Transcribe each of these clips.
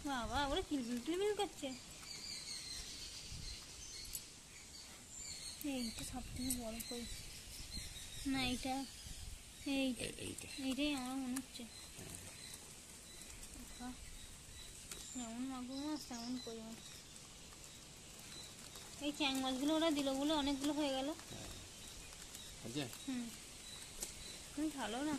বাবা ওরা কিলবিল কিলবিল করছে। এইটা সব থেকে বড় কই না, এইটাই আমার মনে হচ্ছে। যেমন মাগুর মাছ তেমন কই মাছ। এই চ্যাং মাছগুলো ওরা দিল বলে অনেকগুলো হয়ে গেল। ভালো না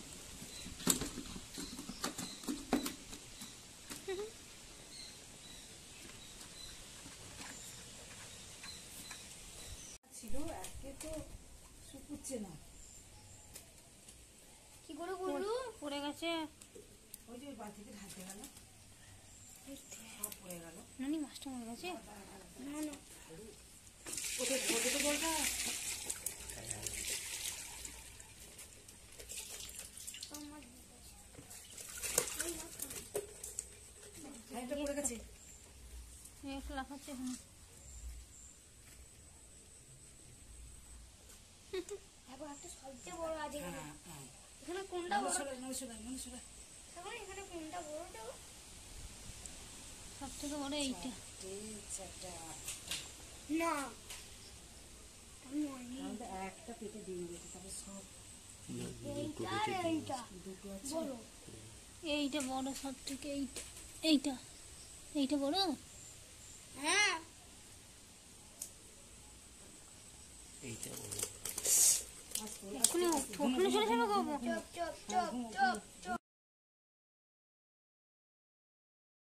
কি করে বললু পড়ে গেছে। ওই যে বালতিতে ঢালতে গেল সব পড়ে গেল। নানি মাছটা মরে গেছে। না না ওটা তো বলবা এটা পড়ে গেছে। একটা লাফাচ্ছে এখানে। একটা সবচেয়ে বড় আছে এখানে। কোনটা বড়? এখানে কোনটা বড়টা? সব থেকে বড় এইটা না। একটা পেটে দিয়ে দিয়েছে তবে সব এইটা বড় সব থেকে। এইটা বড়। হ্যাঁ এইটা বড়। এখনই চলে যাবে।